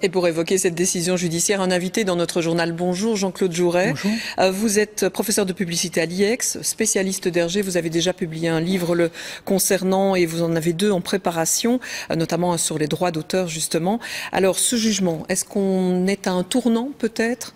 Et pour évoquer cette décision judiciaire, un invité dans notre journal Bonjour, Jean-Claude Jouret. Bonjour. Vous êtes professeur de publicité à l'IEX, spécialiste d'Hergé. Vous avez déjà publié un livre le concernant et vous en avez deux en préparation, notamment un sur les droits d'auteur justement. Alors ce jugement, est-ce qu'on est à un tournant peut-être ?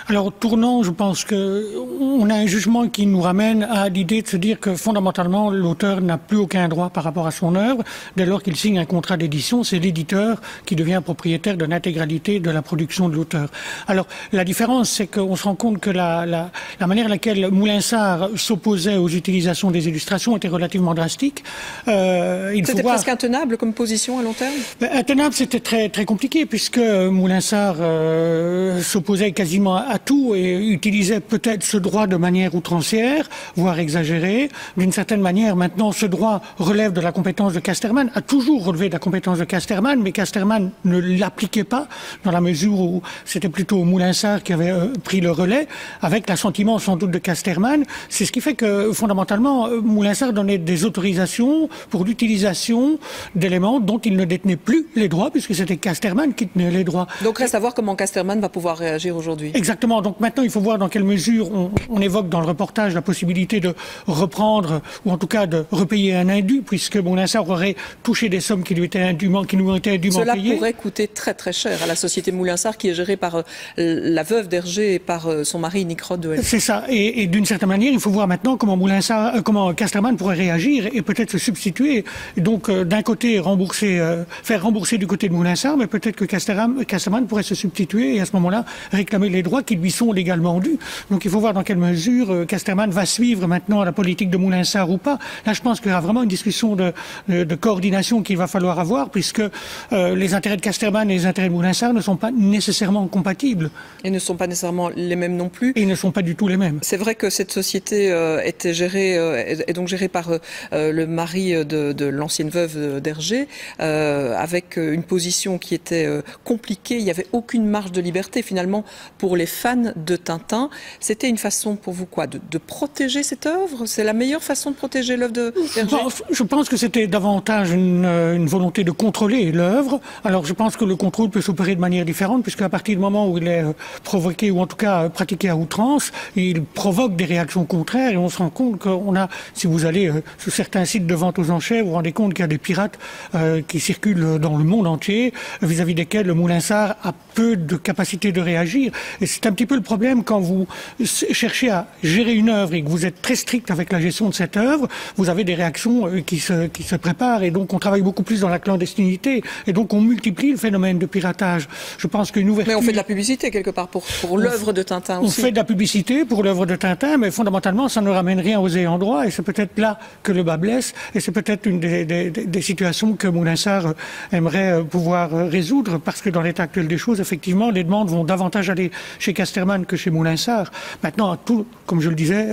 Alors, tournant, je pense qu'on a un jugement qui nous ramène à l'idée de se dire que fondamentalement, l'auteur n'a plus aucun droit par rapport à son œuvre. Dès lors qu'il signe un contrat d'édition, c'est l'éditeur qui devient propriétaire de l'intégralité de la production de l'auteur. Alors, la différence, c'est qu'on se rend compte que la manière à laquelle Moulinsart s'opposait aux utilisations des illustrations était relativement drastique. C'était presque intenable comme position à long terme ? Intenable, c'était très, très compliqué puisque Moulinsart s'opposait quasiment à tout et utilisait peut-être ce droit de manière outrancière, voire exagérée. D'une certaine manière, maintenant, ce droit relève de la compétence de Casterman, a toujours relevé de la compétence de Casterman, mais Casterman ne l'appliquait pas dans la mesure où c'était plutôt Moulinsart qui avait pris le relais, avec l'assentiment sans doute de Casterman. C'est ce qui fait que, fondamentalement, Moulinsart donnait des autorisations pour l'utilisation d'éléments dont il ne détenait plus les droits, puisque c'était Casterman qui tenait les droits. Donc reste à voir comment Casterman va pouvoir réagir aujourd'hui. Exactement. Donc maintenant, il faut voir dans quelle mesure on évoque dans le reportage la possibilité de reprendre, ou en tout cas de repayer un indu, puisque Moulinsart aurait touché des sommes qui nous ont été indûment payées. Cela pourrait coûter très très cher à la société Moulinsart qui est gérée par la veuve d'Hergé et par son mari Nick Rod. C'est ça. Et d'une certaine manière, il faut voir maintenant comment Casterman pourrait réagir et peut-être se substituer. Donc d'un côté, faire rembourser du côté de Moulinsart, mais peut-être que Casterman pourrait se substituer et à ce moment-là réclamer les droits qui lui sont légalement dus. Donc il faut voir dans quelle mesure Casterman va suivre maintenant la politique de Moulinsart ou pas. Là, je pense qu'il y aura vraiment une discussion de coordination qu'il va falloir avoir, puisque les intérêts de Casterman et les intérêts de Moulinsart ne sont pas nécessairement compatibles. Et ne sont pas nécessairement les mêmes non plus. Et ils ne sont pas du tout les mêmes. C'est vrai que cette société était gérée, est donc gérée par le mari de l'ancienne veuve d'Hergé, avec une position qui était compliquée. Il n'y avait aucune marge de liberté finalement pour les fans de Tintin. C'était une façon pour vous quoi, de protéger cette œuvre ? C'est la meilleure façon de protéger l'œuvre d'Hergé ? Je pense que c'était davantage une volonté de contrôler l'œuvre. Alors je pense que le contrôle peut s'opérer de manière différente, puisque à partir du moment où il est provoqué, ou en tout cas pratiqué à outrance, il provoque des réactions contraires et on se rend compte qu'on a, si vous allez sur certains sites de vente aux enchères, vous vous rendez compte qu'il y a des pirates qui circulent dans le monde entier, vis-à-vis desquels le Moulinsart a peu de capacité de réagir. Et c'est un petit peu le problème quand vous cherchez à gérer une œuvre et que vous êtes très strict avec la gestion de cette œuvre, vous avez des réactions qui se préparent et donc on travaille beaucoup plus dans la clandestinité et donc on multiplie le phénomène de piratage. Je pense qu'une ouverture... Mais on fait de la publicité quelque part pour l'œuvre de Tintin aussi. On fait de la publicité pour l'œuvre de Tintin, mais fondamentalement ça ne ramène rien aux ayants droit et c'est peut-être là que le bas blesse et c'est peut-être une des situations que Moulinsart aimerait pouvoir résoudre parce que dans l'état actuel des choses, effectivement, les demandes vont davantage aller chez Casterman que chez Moulinsart. Maintenant, comme je le disais,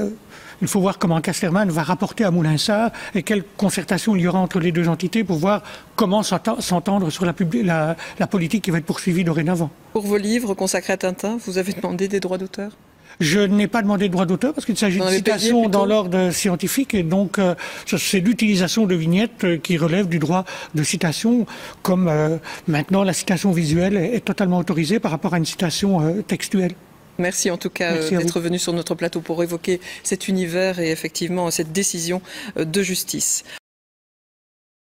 il faut voir comment Casterman va rapporter à Moulinsart et quelle concertation il y aura entre les deux entités pour voir comment s'entendre sur la politique qui va être poursuivie dorénavant. Pour vos livres consacrés à Tintin, vous avez demandé des droits d'auteur ? Je n'ai pas demandé de droit d'auteur parce qu'il s'agit de citations dans l'ordre scientifique et donc c'est l'utilisation de vignettes qui relève du droit de citation comme maintenant la citation visuelle est totalement autorisée par rapport à une citation textuelle. Merci en tout cas d'être venu sur notre plateau pour évoquer cet univers et effectivement cette décision de justice.